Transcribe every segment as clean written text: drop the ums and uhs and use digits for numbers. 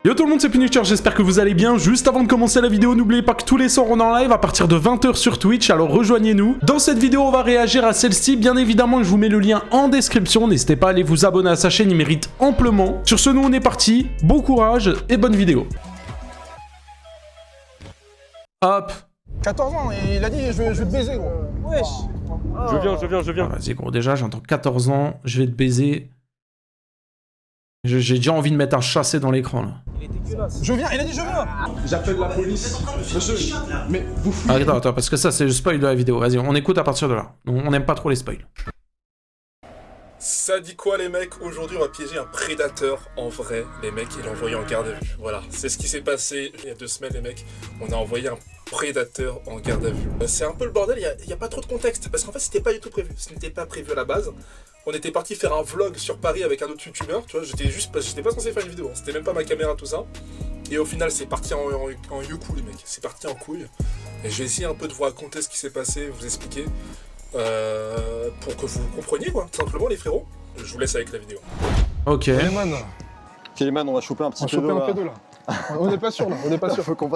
Yo tout le monde, c'est Punisher, j'espère que vous allez bien. Juste avant de commencer la vidéo, n'oubliez pas que tous les soirs on est en live à partir de 20 h sur Twitch, alors rejoignez-nous. Dans cette vidéo, on va réagir à celle-ci. Bien évidemment, je vous mets le lien en description. N'hésitez pas à aller vous abonner à sa chaîne, il mérite amplement. Sur ce, nous on est parti. Bon courage et bonne vidéo. Hop. 14 ans, et il a dit je vais te baiser, gros. Wesh. Je viens. Ah, vas-y gros, déjà j'entends 14 ans, je vais te baiser. J'ai déjà envie de mettre un chassé dans l'écran là. Il est dégueulasse. Je viens, il a dit je viens. J'appelle la police. Monsieur, mais vous fouillez. Attends, parce que ça c'est le spoil de la vidéo. Vas-y, on écoute à partir de là. On n'aime pas trop les spoils. Ça dit quoi les mecs? Aujourd'hui on va piéger un prédateur en vrai, les mecs, et l'envoyer en garde à vue. Voilà, c'est ce qui s'est passé il y a 2 semaines les mecs. On a envoyé un prédateur en garde à vue. C'est un peu le bordel, il n'y a pas trop de contexte, parce qu'en fait c'était pas du tout prévu. Ce n'était pas prévu à la base. On était parti faire un vlog sur Paris avec un autre youtubeur, tu vois, j'étais pas censé faire une vidéo, c'était même pas ma caméra tout ça. Et au final c'est parti en youcou les mecs, c'est parti en couille. Et je vais essayer un peu de vous raconter ce qui s'est passé, vous expliquer. Pour que vous compreniez quoi, tout simplement les frérots. Je vous laisse avec la vidéo. Ok. Kéleman, on va choper un petit peu là. On n'est pas sûr là, on n'est pas sûr. Faut qu'on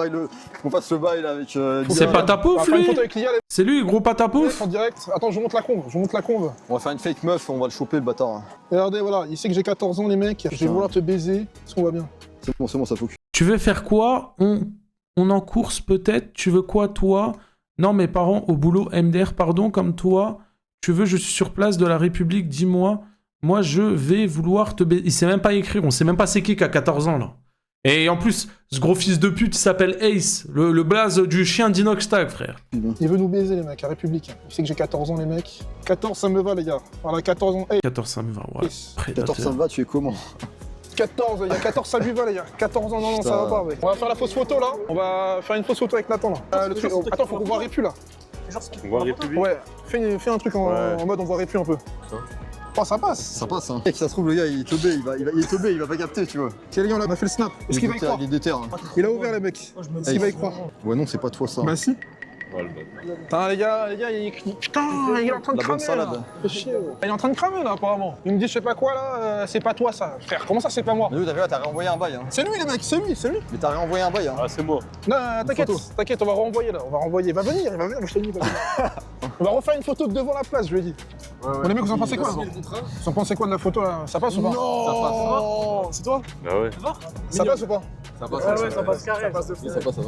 fasse le bail là avec... C'est pas ta On va pouf faire une lui? photo avec Lia, les C'est lui, gros pas ta mecs, pouf? en direct. Attends, je vous montre la conve, On va faire une fake meuf, on va le choper le bâtard. Regardez, voilà, il sait que j'ai 14 ans les mecs. Je vais vouloir te baiser, est-ce qu'on va bien? C'est bon, ça faut que... Tu veux faire quoi? On en course peut-être? Tu veux quoi toi? Non, mes parents au boulot MDR, pardon, comme toi. Tu veux, je suis sur place de la République, dis-moi. Moi, je vais vouloir te baiser. Il sait même pas écrire, on sait même pas c'est qui a 14 ans là. Et en plus, ce gros fils de pute, il s'appelle Ace, le blaze du chien d'Inoxtag, frère. Il veut nous baiser les mecs, la République. Il sait que j'ai 14 ans les mecs. 14 ça me va les gars. Voilà, 14 ans. Hey. 14, ça me va, ouais. Yes. 14 ça me va, tu es comment? 14, il y a 14 ça lui va les gars. 14 ans, non, ça va pas mec. On va faire la fausse photo là. On va faire une fausse photo avec Nathan là. Le truc... Attends, faut qu'on voit Répu là. On voit République. Ouais, fais un truc en mode on voit Répu un peu. Oh, ça passe. Ça passe hein. Mec, ça se trouve le gars il est teubé, il est teubé, il va pas capter tu vois. Quel lien là, on a fait le snap. Est-ce qu'il va y croire? Il est déter. Hein. Il a ouvert les mecs. Est-ce qu'il va y croire? Ouais non, c'est pas toi ça. Bah si. Putain les gars, putain, il est en train de La bonne cramer là. salade. Fais chier. Il est en train de cramer là apparemment. Il me dit je sais pas quoi là, c'est pas toi ça. Frère, comment ça c'est pas moi? Mais t'as vu là, t'as réenvoyé un bail hein. C'est lui les mecs, c'est lui. Mais t'as réenvoyé un bail hein. Ah, c'est moi. Non, t'inquiète, on va renvoyer là, on va renvoyer. Il va venir, je te dis, il va venir. On va refaire une photo de devant la place, je lui ai dit. Bon, les mecs, vous en pensez quoi là? Vous en pensez quoi de la photo là? Ça passe ou pas? Non. C'est toi? Bah ouais. Ça passe ou pas? Ça passe, ça passe carré. Ça passe de fou. ça passe.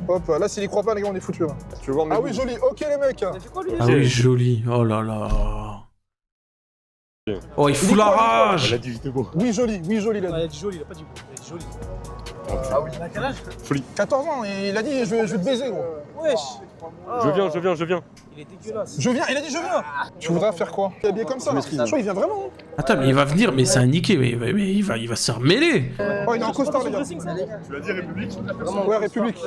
Hop, là s'il y croit pas les gars, on est foutus là. Tu veux voir mes Ah oui, joli, ok les mecs. Ah oui, joli. Oh là là. Oh, il fout la rage. Elle a dit j'étais beau. Oui, joli, il a dit. Il a dit joli, il a pas dit beau, il a dit joli. Ah oui. Il a quel âge? 14 ans, et il a dit je vais te baiser gros. Wesh. Je viens. Il est dégueulasse. Je viens, il a dit je viens. Tu voudrais faire quoi? Il est habillé comme ça, je crois il vient vraiment. Attends, mais il va venir, mais c'est un niqué, mais il va se remêler. Oh, il est en costard les gars. Tu l'as dit République? Ouais, République.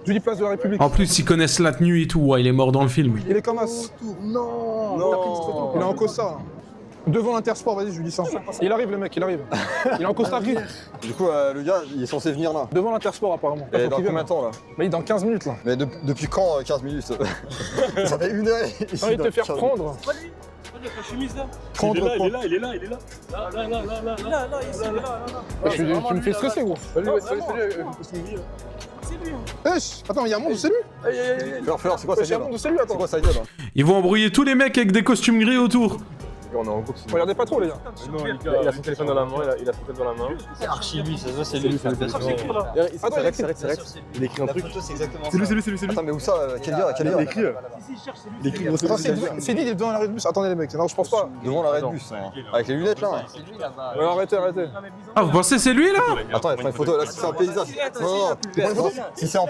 Je dis place de la République. En plus, ils connaissent la tenue et tout, ouais, il est mort dans le film. Il est comme as. Non. Il est en costard. Là. Devant l'Intersport, vas-y, je lui dis ça. Il arrive, le mec, il arrive. Il est en costard gris. Du coup le gars il est censé venir là. Devant l'Intersport, apparemment. Et Faut dans qu'il vienne, combien de temps là? Mais dans 15 minutes, là. Mais depuis quand 15 minutes? Ça fait 1 heure. J'ai envie de te faire prendre. Pas lui. Avec la chemise là. Prendre Il est quoi? là. Là, ici. Tu me fais stresser, gros. C'est lui. Wesh, attends, il y a un monde où c'est lui? Fleur, c'est quoi Wesh, il y ça a un gueule? monde où c'est lui, C'est attends. quoi ça gueule hein? Ils vont embrouiller tous les mecs avec des costumes gris autour. On est en course. Regardez pas trop, les gars. Il a son téléphone dans la main, il a son téléphone dans la main. C'est archi lui, c'est lui. Attends, il a écrit. Il écrit un truc. C'est lui. Attends mais où ça? Quel gars? Il écrit. C'est lui. Attends, c'est lui, il est devant l'arrêt de bus. Attendez, les mecs. Non, je pense pas. Devant l'arrêt de bus. Avec les lunettes là. Ouais, arrêtez. Ah, vous pensez c'est lui là? Attends, il prend une photo là, si c'est en paysage. Non. Si c'est en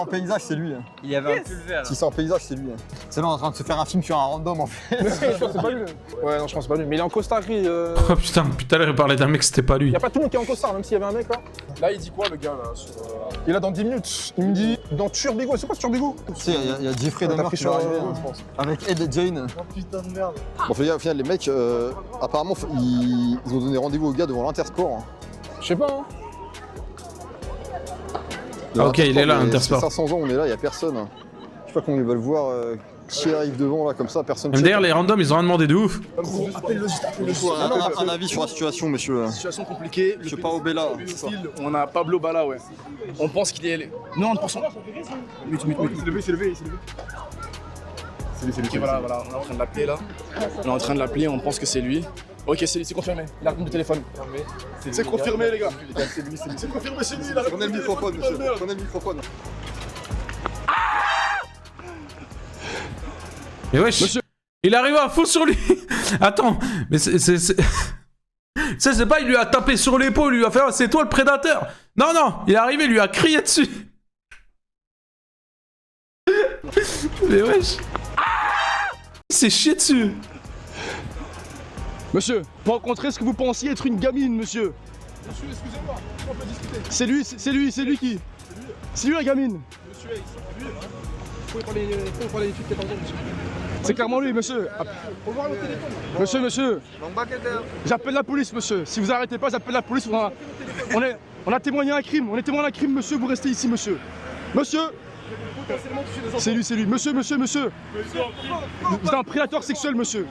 paysage, c'est lui. Il y avait un pull vert. Si c'est en paysage, c'est lui. C'est là en train de se faire un film sur un random en fait. Je pense que c'est pas lui. Ouais, non, je pense pas lui. Mais il est en costard gris. Oh putain, depuis tout à l'heure il parlait d'un mec, c'était pas lui. Y'a pas tout le monde qui est en costard, même s'il y avait un mec là. Là, il dit quoi le gars là sur, Il a dans 10 minutes. Il me dit dans Turbigo. C'est quoi ce Turbigo? Tu sais, il y a Jeffrey T'as Dahmer pris qui va sur arriver je pense. avec Ed et Jane. Oh putain de merde. Bon, au final, les mecs, apparemment, ils ont donné rendez-vous aux gars devant l'Intersport. Je sais pas, hein. Ah, ok, il est là, mais Intersport. c'est 500 ans, on est là, il y a personne. Je sais pas comment ils veulent voir qui arrive devant là comme ça, personne. MDR, les randoms, ils ont rien demandé de ouf. Appelle-le juste. Un avis sur la situation, monsieur. Situation compliquée. Monsieur Pao Bella. On a Pablo Bala, ouais. On pense qu'il est 90%. C'est levé. Ok, voilà, on est en train de l'appeler là. On est en train de l'appeler, on pense que c'est lui. Ok, c'est lui, c'est confirmé. Il a répondu le téléphone. C'est confirmé, les gars. C'est confirmé, c'est lui. Prenez le microphone, monsieur. Prenez le microphone. Mais wesh, Monsieur- il est arrivé à fond sur lui. Attends, mais c'est pas, il lui a tapé sur l'épaule, il lui a fait, oh, c'est toi le prédateur. Non, il est arrivé, il lui a crié dessus. Mais wesh. Il s'est chié dessus. Monsieur, pour rencontrer ce que vous pensiez être une gamine, monsieur. Monsieur, excusez-moi, on peut discuter. C'est lui qui. C'est lui la gamine. Monsieur Ace, lui, faut parler des filles de 14 ans, monsieur. C'est clairement lui, monsieur. Faut voir le téléphone. Monsieur. J'appelle la police, monsieur. Si vous arrêtez pas, j'appelle la police. On a témoigné un crime. On est témoin d'un crime, monsieur. Vous restez ici, monsieur. Monsieur. Potentiellement toucher des enfants. C'est lui. Monsieur. Vous êtes un prédateur sexuel, monsieur.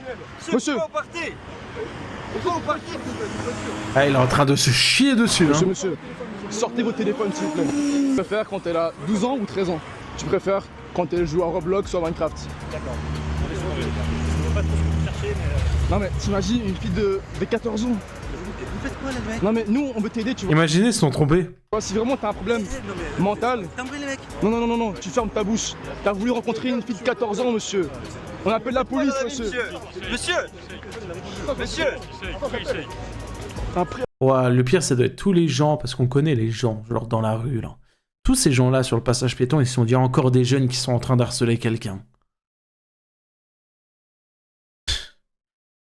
Monsieur. Ah, il est en train de se chier dessus, hein. Monsieur. Sortez vos téléphones, s'il vous plaît. Tu préfères quand elle a 12 ans ou 13 ans? Tu préfères quand elle joue à Roblox ou à Minecraft? D'accord. Je veux pas trop ce que vous cherchez, mais. Non mais t'imagines une fille de 14 ans. Vous faites quoi, les mecs? Non mais nous on veut t'aider, tu vois. Imaginez, ils se sont trompés. Si vraiment t'as un problème Non, mais. mental, Timbrez, les mecs. non, tu fermes ta bouche. T'as voulu rencontrer une fille de 14 ans, monsieur. On appelle la police, monsieur. Monsieur. Un pré- Ouais, le pire, ça doit être tous les gens, parce qu'on connaît les gens, genre dans la rue, là. Tous ces gens-là sur le passage piéton, ils se sont dit encore des jeunes qui sont en train d'harceler quelqu'un.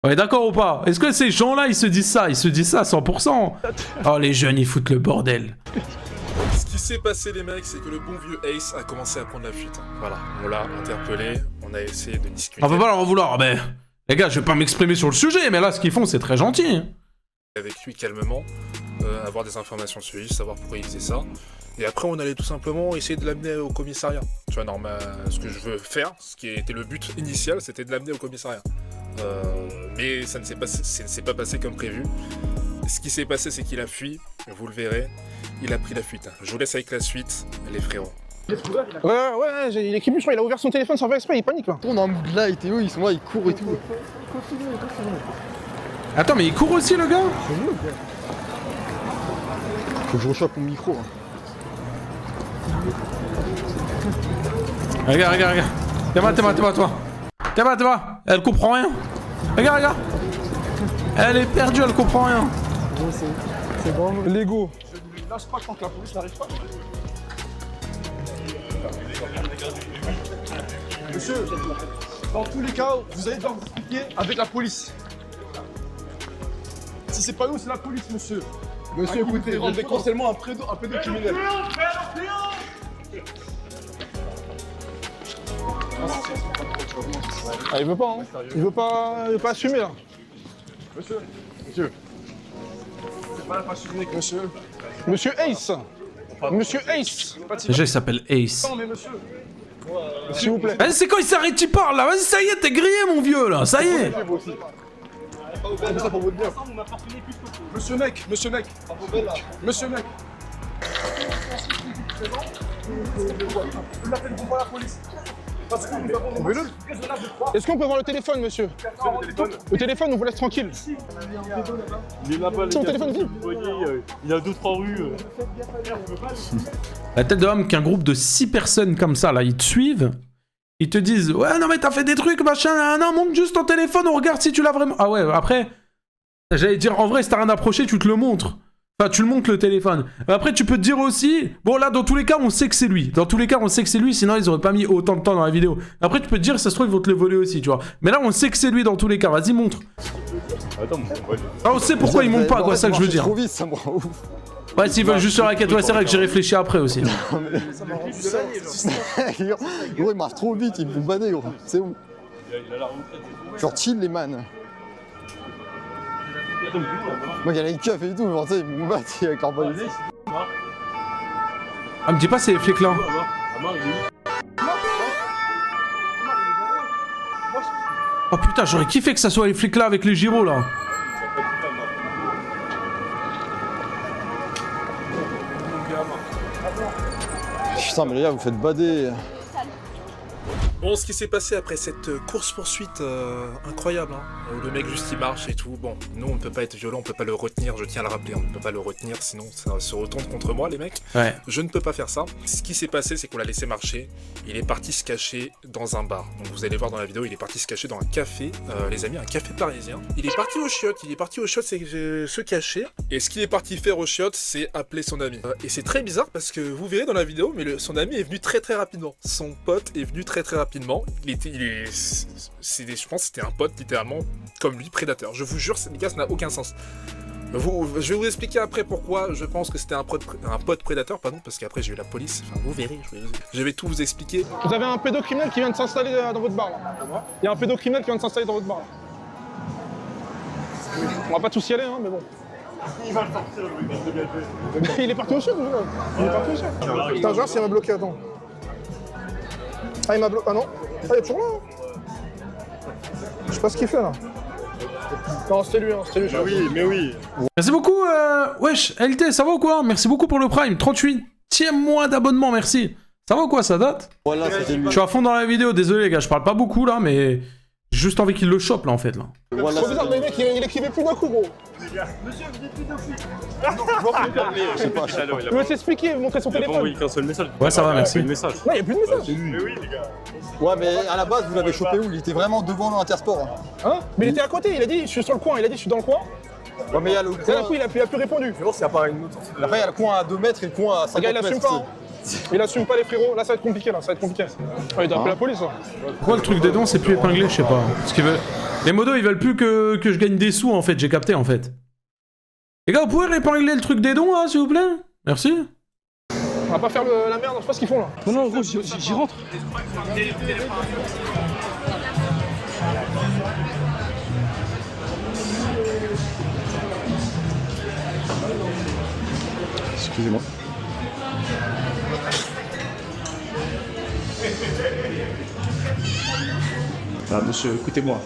Ouais, d'accord ou pas? Est-ce que ces gens-là, ils se disent ça? Ils se disent ça à 100%. Oh, les jeunes, ils foutent le bordel. Ce qui s'est passé, les mecs, c'est que le bon vieux Ace a commencé à prendre la fuite. Voilà, on l'a interpellé, on a essayé de discuter On peut pas leur en vouloir, mais... Les gars, je vais pas m'exprimer sur le sujet, mais là, ce qu'ils font, c'est très gentil. avec lui calmement, avoir des informations sur lui, savoir pourquoi il faisait ça. Et après, on allait tout simplement essayer de l'amener au commissariat. Tu vois, normal, ce que je veux faire, ce qui était le but initial, c'était de l'amener au commissariat. Mais ça ne s'est pas passé comme prévu. Ce qui s'est passé, c'est qu'il a fui, vous le verrez, il a pris la fuite. Je vous laisse avec la suite, les frérots. Ouais, il est criminel, je crois, il a ouvert son téléphone sans faire exprès, il panique là. On a un mood là, et Théo, ils sont là, ils courent et tout. Attends, mais il court aussi, le gars? Faut que je rechoppe mon micro. Hein. Regarde. T'es-moi. Elle comprend rien. Regarde. Elle est perdue, elle comprend rien. C'est bon, Lego. Je ne lâche pas tant que la police n'arrive pas. Monsieur, dans tous les cas, vous allez devoir vous expliquer avec la police. Si c'est pas nous, c'est la police, monsieur. Monsieur, écoutez, rendez potentiellement un pédocriminel. Ah, il veut pas, hein. Il veut pas assumer, là. Monsieur. C'est pas la face unique, monsieur. Monsieur Ace. Déjà, il s'appelle Ace. Non, mais monsieur. S'il vous plaît. Vas-y, c'est quand il s'arrête, tu parles, là. Vas-y, ça y est, t'es grillé, mon vieux, là. Ça y est. Ça pour votre bien. Monsieur mec. Vous l'appelez pas la police. Parce que nous avons des raisonnables de... Est-ce qu'on peut voir le téléphone, monsieur? Le téléphone, on vous laisse tranquille. Il est là-bas, Son téléphone vide. il a 2-3 rues. La tête de homme qu'un groupe de 6 personnes comme ça, là, ils te suivent. Ils te disent, ouais, non, mais t'as fait des trucs, machin, non, montre juste ton téléphone, on regarde si tu l'as vraiment. Ah ouais, après, j'allais dire, en vrai, si t'as rien approché, tu te le montres. Enfin, tu le montres le téléphone. Après, tu peux te dire aussi, bon, là, dans tous les cas, on sait que c'est lui. Sinon, ils auraient pas mis autant de temps dans la vidéo. Après, tu peux te dire, ça se trouve, ils vont te le voler aussi, tu vois. Mais là, on sait que c'est lui dans tous les cas. Vas-y, montre. Attends, Ah, on sait pourquoi ils montent pas, quoi, ça que je veux dire. Trop vite, ça me rend ouf. Ouais, s'ils veulent juste sur la quête, ouais, c'est vrai que j'ai réfléchi après aussi. Gros, il marche trop vite, il me fait bader, gros. C'est où? Genre chill, les man. Moi, il y a les keufs et tout, genre, tu sais, ils me battent avec leur balle. Ah, me dis pas, c'est les flics là. Oh putain, j'aurais kiffé que ça soit les flics là avec les gyros là. Putain, mais les gars, vous faites bader. Bon, ce qui s'est passé après cette course-poursuite incroyable, hein, où le mec juste il marche et tout, bon, nous on ne peut pas être violent, on peut pas le retenir, je tiens à le rappeler, on ne peut pas le retenir, sinon ça se retourne contre moi les mecs. Ouais. Je ne peux pas faire ça. Ce qui s'est passé, c'est qu'on l'a laissé marcher, il est parti se cacher dans un bar. Donc vous allez voir dans la vidéo, il est parti se cacher dans un café, les amis, un café parisien. Il est parti aux chiottes, c'est se cacher, et ce qu'il est parti faire aux chiottes, c'est appeler son ami. Et c'est très bizarre parce que vous verrez dans la vidéo, mais son ami est venu très rapidement. Son pote est venu très rapidement. Je pense que c'était un pote littéralement comme lui, prédateur. Je vous jure, les gars, ça n'a aucun sens. Je vais vous expliquer après pourquoi je pense que c'était un pote prédateur, pardon, parce qu'après j'ai eu la police. Enfin, vous verrez, je vais tout vous expliquer. Vous avez un pédocriminel qui vient de s'installer dans votre bar là. Il y a un pédocriminel qui vient de s'installer dans votre bar là. On va pas tous y aller, hein, mais bon. Il va le sortir, lui. Il est parti au chien, il est parti au chien. Putain, genre, s'il m'a bloqué, attends. Ah, il m'a bloqué. Ah non. Ah, il est toujours là. Hein. Je sais pas ce qu'il fait là. Non, c'était lui, hein, c'était lui. Mais oui, mais oui. Merci beaucoup, wesh, LT, ça va ou quoi? Merci beaucoup pour le Prime, 38e mois d'abonnement, merci. Ça va ou quoi, ça date? Voilà, c'était lui. Je suis à fond dans la vidéo, désolé les gars, je parle pas beaucoup là, mais j'ai juste envie qu'il le chope là en fait là. Voilà, C'est bizarre, mais le mec, il écrivait plus d'un coup, gros. Monsieur, vous êtes plus de flic. Je sais pas. Il veut s'expliquer, montrer son Il a pas téléphone. envoyé qu'un seul message. Ouais, ça va, merci. Le message. Non, il n'y a plus de message. Mais oui, les gars. Ouais, mais à la base, vous l'avez chopé où? Il était vraiment devant l'Intersport. Hein? Mais il était à côté, il a dit, je suis sur le coin, il a dit, je suis dans le coin. Ouais, mais il y a le Et d'un coin. coup, il a plus répondu. Après, il y a le coin à 2 mètres et le coin à 50 Le gars, il mètres. assume pas. Hein. Il assume pas les frérots. Là, ça va être compliqué, là, ça va être compliqué. Ouais, il doit appeler la police, là. Pourquoi le truc des dons c'est plus épinglé, je sais pas. Parce qu'ils veulent... Les modos ils veulent plus que je gagne des sous en fait, j'ai capté en fait. Les gars, vous pouvez épingler le truc des dons là, s'il vous plaît? Merci. On va pas faire la merde, je sais pas ce qu'ils font là. Non, non, gros, j'y rentre. Excusez-moi. Ah, monsieur, écoutez-moi.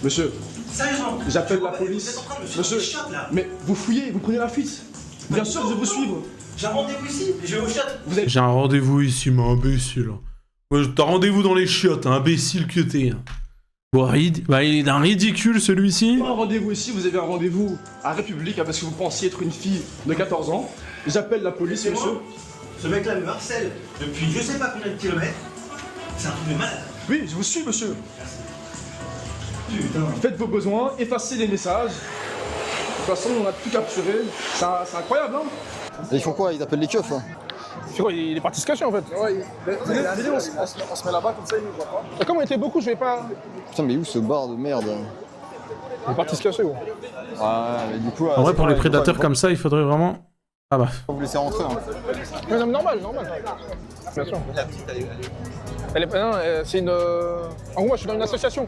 Monsieur, Sérieusement, j'appelle la police. Monsieur, mais vous fouillez, vous prenez la fuite. Bien sûr, je vais vous suivre. j'ai un rendez-vous ici, et je vais au chiottes. J'ai un rendez-vous ici, mais imbécile. Ouais, t'as rendez-vous dans les chiottes, imbécile que t'es. Bon, bah, il est d'un ridicule celui-ci. Un rendez-vous ici, vous avez un rendez-vous à République parce que vous pensiez être une fille de 14 ans. J'appelle la police, C'est monsieur. moi. Ce mec-là me harcèle depuis je sais pas combien de kilomètres. C'est un truc de malade. Oui, je vous suis, monsieur. Putain. Faites vos besoins, effacez les messages. De toute façon, on a tout capturé. C'est incroyable, hein. Et ils font quoi? Ils appellent les keufs, hein. C'est quoi, il est parti se cacher en fait. Venez, on se met là-bas, comme ça, il nous voit pas. Et comme on était beaucoup, je vais pas. Putain, mais où ce bar de merde? Il est parti se cacher, gros. Ouais, mais du coup. En vrai, pour les prédateurs comme ça, il faudrait vraiment... Ah bah. Vous laissez rentrer, hein. Mais non, mais normal. Bien sûr. Elle est, non, c'est une. En gros, moi, je suis dans une association.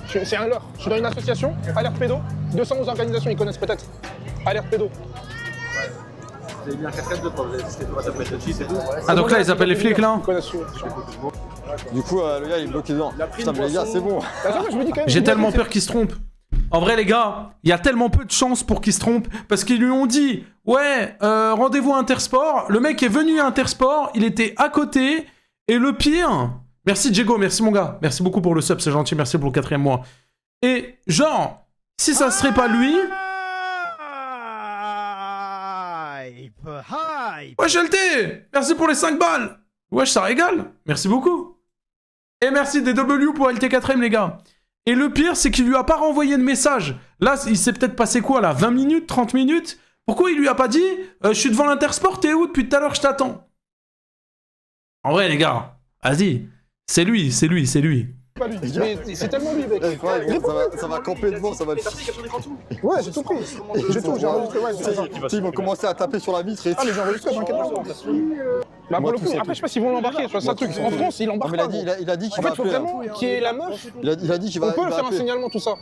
C'est un leurre. Je suis dans une association, Alerte Pédo. 211 organisations, ils connaissent peut-être. Alerte Pédo. Vous avez mis un 4-4 de quoi? Vous avez dit que ça peut être le cheat et tout? Ah donc là, ils appellent les flics là? Ils connaissent tout. Du coup, le gars, il est bloqué dedans. Putain, mais les gars, c'est bon. Attends, je me dis quand même. J'ai tellement peur qu'il se trompe. En vrai, les gars, il y a tellement peu de chances pour qu'il se trompe. Parce qu'ils lui ont dit, ouais, rendez-vous à Intersport. Le mec est venu à Intersport, il était à côté. Et le pire... Merci Diego, merci mon gars. Merci beaucoup pour le sub, c'est gentil, merci pour le 4e mois. Et genre, si ça serait pas lui... Wesh LT, merci pour les 5 balles. Wesh, ça régale. Merci beaucoup. Et merci DW pour LT4M, les gars. Et le pire, c'est qu'il lui a pas renvoyé de message. Là, il s'est peut-être passé quoi, là? 20 minutes, 30 minutes? Pourquoi il lui a pas dit je suis devant l'Intersport, t'es où? Depuis tout à l'heure, je t'attends. En vrai, les gars, vas-y. C'est lui. Pas lui. Mais c'est tellement lui, mec. Ça va camper devant, ça va le. Ouais, j'ai tout pris. J'ai tout, j'ai enregistré. Ouais, c'est ça. Ils vont commencer à taper sur la vitre et. Ah, mais j'ai enregistré, t'inquiète pas. Bah, pour le coup, après, je sais pas s'ils vont l'embarquer. C'est un truc. En France, ils l'embarquent pas. Il a dit qu'il En fait, va il faut appeler. vraiment qu'il y ait la meuf. Il a dit qu'il va. On peut il le va faire un appeler. signalement, tout ça.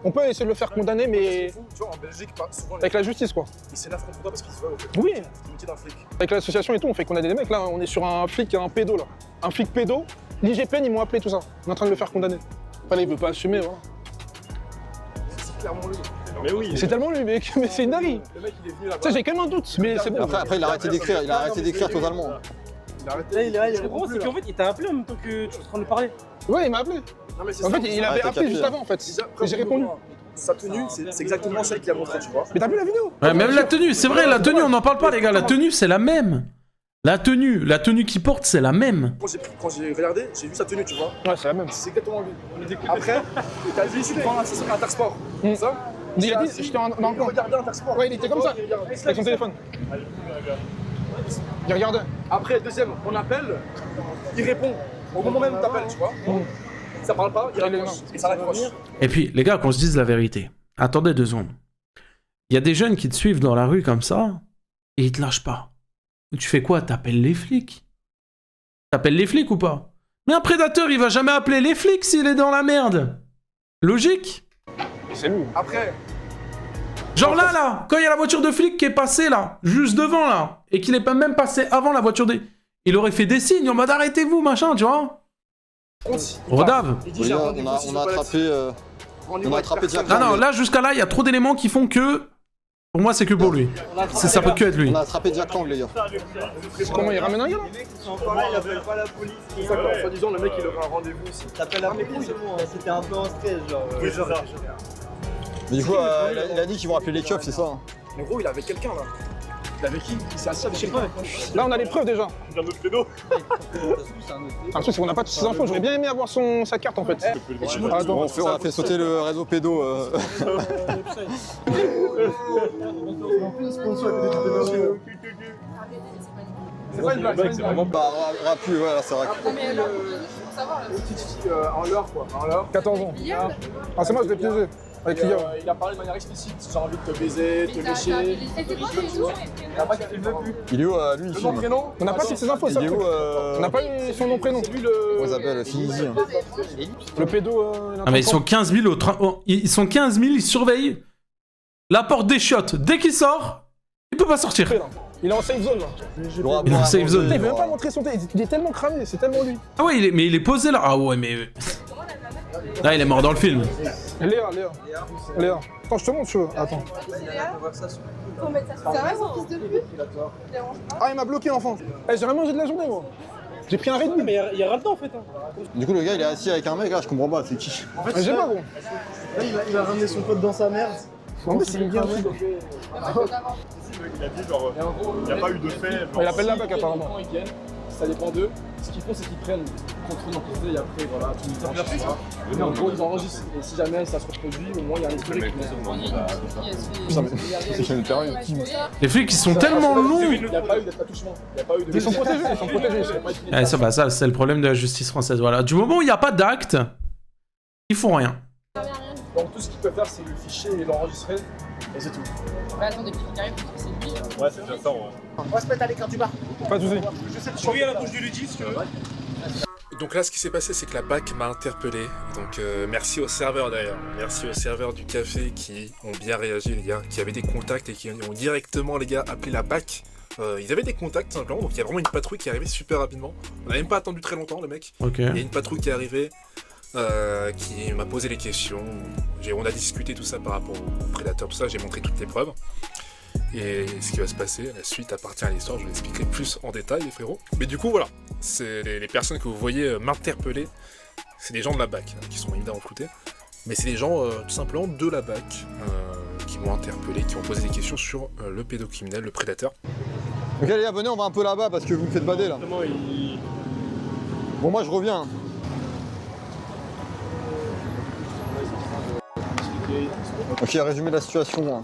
On peut essayer de le faire condamner, mais Tu vois, en Belgique, souvent, avec la justice, quoi. ils s'énervent contre toi parce qu'ils se voient au fait. Oui. C'est le métier d'un flic. Avec l'association et tout, on fait condamner des mecs. Là, on est sur un flic, un pédo, là. Un flic pédo L'IGPN, ils m'ont appelé tout ça. On est en train de le faire condamner. Enfin, là, il veut pas assumer, voilà. C'est clairement lui. Mais oui. C'est tellement lui, mec, mais c'est une dinguerie. Le mec, il est venu là-bas. Tu sais, j'ai quand même un doute, mais c'est bon. Après, il a arrêté d'écrire, totalement. Là, il est gros, c'est qu'en fait, il t'a appelé en même temps que tu es en train de parler. Ouais, il m'a appelé. Non, mais c'est En ça. fait, il avait appelé juste avant, en fait. Et j'ai répondu. Sa tenue, c'est exactement celle qu'il a montré, tu vois. Mais t'as vu la vidéo? Ouais, même la tenue, c'est vrai, la tenue, on n'en parle pas, les gars. La tenue, c'est la même. La tenue qu'il porte, c'est la même. Quand j'ai regardé, j'ai vu sa tenue, tu vois. Ouais, c'est la même. C'est exactement lui. Après, t'as dit, c'est prendre l'accessoire à Intersport. C'est ça? Il a dit, j'étais dans le coin. Regardez Intersport. Ouais, il était comme ça, avec son téléphone. Il regardait. Après, deuxième, on appelle, il répond. Au moment même où t'appelles, tu vois. Ça parle pas, il raccroche. Et ça raccroche. Et puis, les gars, qu'on se dise la vérité. Attendez 2 secondes. Il y a des jeunes qui te suivent dans la rue comme ça, et ils te lâchent pas. Tu fais quoi? T'appelles les flics? T'appelles les flics ou pas? Mais un prédateur, il va jamais appeler les flics s'il est dans la merde. Logique? C'est lui. Après, Genre là, quand il y a la voiture de flic qui est passée là, juste devant là, et qu'il est pas même passé avant la voiture des... Il aurait fait des signes en mode arrêtez-vous, machin, tu vois? Rodave. il dit j'ai un rendez-vous si je On a veux pas attrapé... rendez-vous on a avec attrapé personne. Jack. Non, là, jusqu'à là, il y a trop d'éléments qui font que... Pour moi, c'est que pour lui. Ça peut que être lui. On a attrapé Jack Lang, les gars. Comment il ramène un gars là? Il appelle pas la police. C'est ça, quoi. Soi-disant, le mec, il aurait un rendez-vous ici. T'appelles la police, c'est bon, c'était un peu en stress, genre. Oui, c'est ça. Mais du coup, il a dit qu'ils vont appeler les keufs, c'est ça? Mais gros, il avait quelqu'un là. Il avait qui? Il s'est assis avec quelqu'un. Là, on a les preuves déjà. Un autre pédo. Un truc, c'est qu'on n'a pas toutes ces infos. J'aurais bien aimé avoir sa carte en fait. Bon, on a fait sauter le réseau pédo. C'est pas une blague, c'est vraiment Bah, plus, ouais, là, c'est vrai. une petite fille en l'heure, quoi. En l'heure. 14 ans. Ah, c'est moi, je l'ai piégé. Avec Liga. Il a parlé de manière explicite. J'ai envie de te baiser, de te lécher. Il n'a pas qu'il le veut plus. Il est où, lui, il Le nom, filme? prénom. On n'a pas toutes ces infos, Il ça. est où, On n'a pas eu son nom, prénom. C'est lui le. Comment il s'appelle? Finizy. Le pédo. Ah, mais ils sont 15 000 au train. Oh, ils sont 15 000, ils surveillent la porte des chiottes. Dès qu'il sort, il peut pas sortir. Il est en safe zone là. Il est en safe zone. Il veut même pas montrer son téléphone. Il est tellement cramé, c'est tellement lui. Ah ouais, mais il est posé là. Ah ouais, mais... Là, il est mort dans le film. Léa. Attends, je te montre, tu veux. Attends. Ça va, son fils de pute? Ah, il m'a bloqué, l'enfant. Eh, j'ai rien mangé de la journée, moi. J'ai pris un Red Mais il y a rien de temps en fait. Du coup, le gars, il est assis avec un mec, là, je comprends pas, c'est qui? Mais j'ai pas, gros. Là, il va ramener son pote dans sa merde. En fait, c'est une guerre. Il a dit genre, il n'y a pas eu de fait. Il appelle la BAC apparemment. Quand ils viennent, ça dépend d'eux. Ce qu'ils font, c'est qu'ils prennent contre une emprisonnée et après, voilà, tout le temps, etc. Mais en gros, ils enregistrent. Et si jamais ça se reproduit, au moins, il y a un historique. Les flics, ils sont tellement longs. Il n'y a pas eu d'attouchement. Ils sont protégés. Ouais, ça, c'est le problème de la justice française. Voilà. Du moment où il n'y a pas d'acte, ils font rien. Donc tout ce qu'ils peuvent faire, c'est le fichier et l'enregistrer. Et c'est tout. Bah attendez, puis il arrive, c'est lui. Ouais, c'est déjà ça, ouais. On va se mettre à l'écart du bar. Pas de soucis. Je suis à la bouche du Luigi si tu veux. Donc là, ce qui s'est passé, c'est que la BAC m'a interpellé. Donc merci aux serveurs d'ailleurs. Merci aux serveurs du café qui ont bien réagi, les gars, qui avaient des contacts et qui ont directement, les gars, appelé la BAC. Ils avaient des contacts simplement, donc il y a vraiment une patrouille qui est arrivée super rapidement. On n'a même pas attendu très longtemps, le mec. Ok. Il y a une patrouille qui est arrivée, qui m'a posé les questions. On a discuté tout ça par rapport au prédateur, tout ça. J'ai montré toutes les preuves. Et ce qui va se passer, la suite appartient à l'histoire, je vous l'expliquerai plus en détail, les frérots. Mais du coup, voilà, c'est les personnes que vous voyez m'interpeller, c'est des gens de la BAC, qui sont évidemment floutés. Mais c'est des gens, tout simplement, de la BAC, qui m'ont interpellé, qui ont posé des questions sur le pédocriminel, le prédateur. Ok les gars, venez, on va un peu là-bas parce que vous me faites bader là. Bon, moi je reviens. Ok, résumé de la situation. Hein.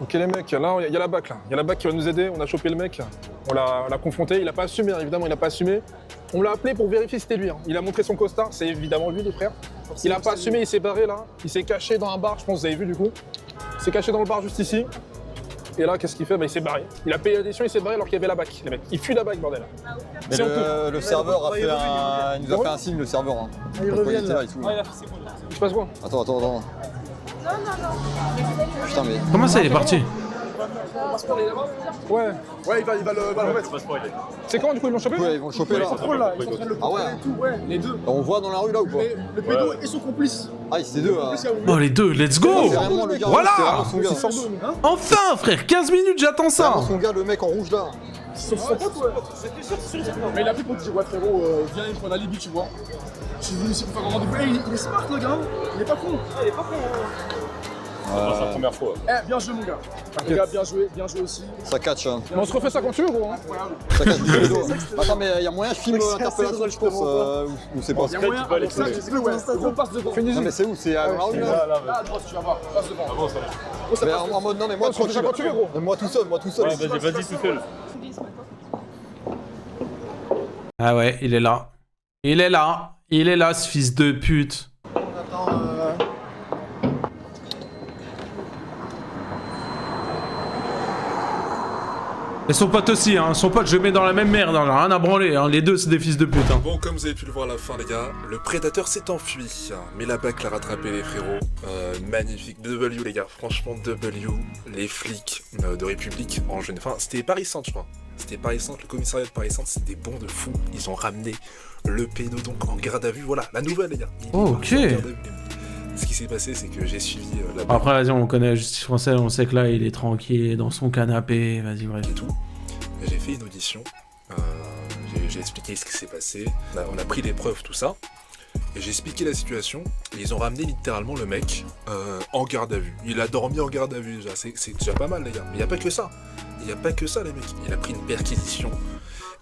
Ok les mecs, là il y a la BAC là. Il y a la BAC qui va nous aider, on a chopé le mec, on l'a confronté, il a pas assumé, évidemment il a pas assumé. On l'a appelé pour vérifier si c'était lui. Hein. Il a montré son costard, c'est évidemment lui les frères. Il a pas assumé, il s'est barré là, il s'est caché dans un bar, je pense que vous avez vu du coup. Il s'est caché dans le bar juste ici. Et là qu'est-ce qu'il fait? Bah, il s'est barré. Il a payé l'addition, il s'est barré alors qu'il y avait la BAC les mecs. Il fuit la BAC bordel. Mais le serveur a fait un... il nous a fait un signe le serveur. Hein. Il revient là. Et tout. Il se passe quoi? Attends. Non. Putain mais... Comment ça, il est parti? Ton passeport, il est là-bas? Ouais. Ouais, il va le remettre. C'est quand du coup ils l'ont chopé? Ouais, ils vont le choper là. Ils sont là, ils sont en train de le Ah ouais. contrôler et tout, ouais, les deux. On voit dans la rue là ou pas? Mais le pédo et son complice. Ah, c'est deux. Oh les deux, let's go. C'est vraiment le gars. Voilà. C'est vraiment son gars. C'est sur deux, hein? Enfin frère, 15 minutes j'attends C'est ça. vraiment son gars, le mec en rouge là. C'est son pote, ouais. Mais il a pris pour te dire, ouais, frérot, viens, il me faut un alibi, tu vois. Je suis venu ici pour faire un rendez-vous. Hey, il est smart, le gars. Il est pas con. Il est pas con. C'est la première fois. Eh, bien joué, mon gars. Les gars, bien joué aussi. Ça catch. Hein. Mais on se refait ça quand tu veux, gros. Hein. Ça catch du dos. Attends, mais y a moyen que je filme l'interpellation, je pense. Ou c'est pas. Il y a moyen, alors ça, tu peux, ouais. On passe devant. Non, mais c'est où? C'est à la rue là? Là, à droite, tu vas voir. Passe devant. Ah bon, ça va. Mais en mode, non, mais moi On se refait ça quand tu veux, gros. Moi tout seul, moi tout seul. Ouais, vas-y tout seul. Ah ouais, il est là. Il est là. Il est là ce fils de pute. Et son pote aussi, hein. Son pote, je le mets dans la même merde, hein. J'ai rien à branler, hein. Les deux, c'est des fils de pute, hein. Bon, comme vous avez pu le voir à la fin, les gars, le prédateur s'est enfui. Mais la BAC l'a rattrapé, les frérots. Magnifique. W, les gars. Franchement, W. Les flics de République en jeune. Enfin, c'était Paris-Centre, je crois. C'était Paris-Centre, le commissariat de Paris-Centre, c'était des bons de fou. Ils ont ramené le pédo donc en garde à vue. Voilà, la nouvelle, les gars. Oh, ok. Ce qui s'est passé, c'est que j'ai suivi la BAC. Après, vas-y, on connaît la justice française, on sait que là, il est tranquille, dans son canapé, vas-y, bref. Et tout. J'ai fait une audition, j'ai expliqué ce qui s'est passé, on a pris les preuves, tout ça, et j'ai expliqué la situation, et ils ont ramené littéralement le mec en garde à vue. Il a dormi en garde à vue déjà, c'est déjà pas mal les gars, mais il n'y a pas que ça, il n'y a pas que ça les mecs, il a pris une perquisition,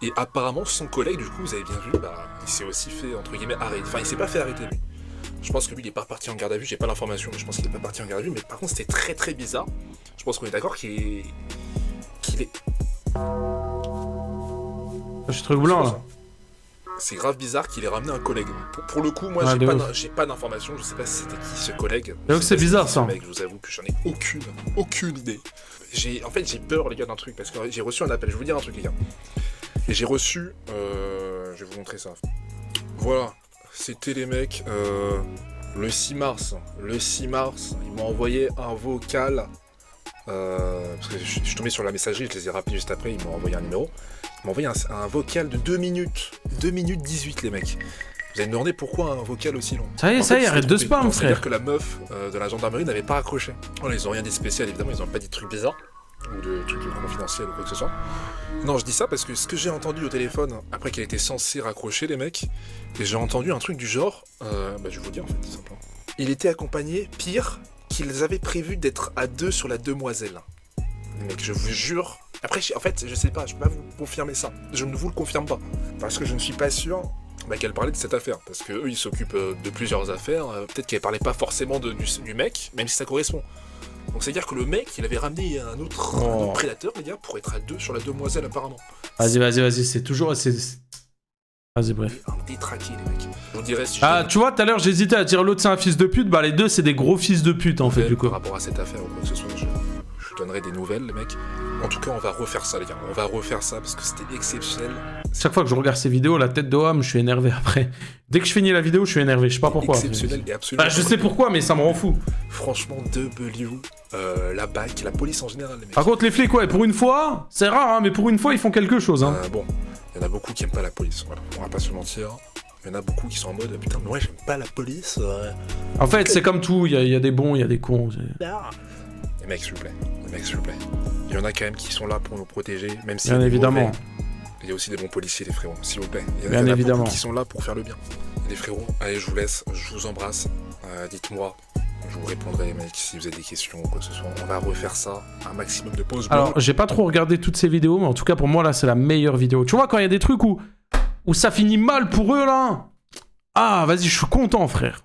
et apparemment son collègue, du coup, vous avez bien vu, bah, il s'est aussi fait, entre guillemets, arrêter, enfin il s'est pas fait arrêter lui. Je pense que lui il est pas parti en garde à vue, j'ai pas l'information, mais je pense qu'il est pas parti en garde à vue, mais par contre c'était très très bizarre, je pense qu'on est d'accord qu'il est... Je suis truc blanc là. C'est grave bizarre qu'il ait ramené un collègue. Pour le coup, moi, j'ai pas d'informations. Je sais pas si c'était qui ce collègue. J'avoue que c'est bizarre ça. Mec, je vous avoue que j'en ai aucune idée. En fait, j'ai peur, les gars, d'un truc parce que j'ai reçu un appel. Je vais vous dire un truc, les gars. Et j'ai reçu. Je vais vous montrer ça. Voilà. C'était les mecs. Le 6 mars. Le 6 mars, ils m'ont envoyé un vocal. Parce que je suis tombé sur la messagerie, je les ai rappelés juste après. Ils m'ont envoyé un numéro. Ils m'ont envoyé un vocal de 2 minutes. 2 minutes 18, les mecs. Vous allez me demander pourquoi un vocal aussi long. Ça y est, arrête de spam, frère. C'est-à-dire que la meuf de la gendarmerie n'avait pas accroché. Voilà, ils ont rien dit de spécial, évidemment, ils ont pas dit de trucs bizarres. Ou de trucs confidentiels ou quoi que ce soit. Non, je dis ça parce que ce que j'ai entendu au téléphone, après qu'elle était censée raccrocher, les mecs, et j'ai entendu un truc du genre, bah je vais vous dire en fait, tout simplement. Il était accompagné, pire, qu'ils avaient prévu d'être à 2 sur la demoiselle. Les mecs, je vous jure. Après, en fait, je sais pas, je peux pas vous confirmer ça. Je ne vous le confirme pas. Parce que je ne suis pas sûr qu'elle parlait de cette affaire. Parce qu'eux, ils s'occupent de plusieurs affaires. Peut-être qu'elle parlait pas forcément du mec, même si ça correspond. Donc c'est-à-dire que le mec, il avait ramené un autre prédateur, les gars, pour être à 2 sur la demoiselle, apparemment. Vas-y, c'est toujours... Vas-y, bref. Un détraqué, les mecs. Je vous dirais si tu vois, tout à l'heure, j'hésitais à dire l'autre c'est un fils de pute. Bah, les deux, c'est des gros fils de pute, en fait, du coup. Par rapport à cette affaire ou quoi que ce soit, je donnerai des nouvelles, les mecs. En tout cas, on va refaire ça, les gars. On va refaire ça parce que c'était exceptionnel. Chaque fois que je regarde ces vidéos, la tête de Wam, je suis énervé après. Dès que je finis la vidéo, je suis énervé. Je sais pas pourquoi. Exceptionnel et absolument. Bah, je sais pourquoi, mais ça me rend fou. Franchement, W, la BAC, la police en général, les mecs. Par contre, les flics, ouais, pour une fois, c'est rare, hein, mais pour une fois, ils font quelque chose, hein. Bon, il y en a beaucoup qui aiment pas la police, voilà. On va pas se mentir. Il y en a beaucoup qui sont en mode, putain, ouais, j'aime pas la police. En fait, c'est comme tout, il y a des bons, il y a des cons. Les mecs, s'il vous plaît. Il y en a quand même qui sont là pour nous protéger, même si. Bien évidemment. Il y a aussi des bons policiers, les frérots, s'il vous plaît. Bien évidemment. Beaucoup qui sont là pour faire le bien. Les frérots, allez, je vous laisse, je vous embrasse. Dites-moi, je vous répondrai, mec, si vous avez des questions ou quoi que ce soit. On va refaire ça, un maximum de pauses. Alors, j'ai pas trop regardé toutes ces vidéos, mais en tout cas, pour moi, là, c'est la meilleure vidéo. Tu vois, quand il y a des trucs où ça finit mal pour eux, là. Ah, vas-y, je suis content, frère.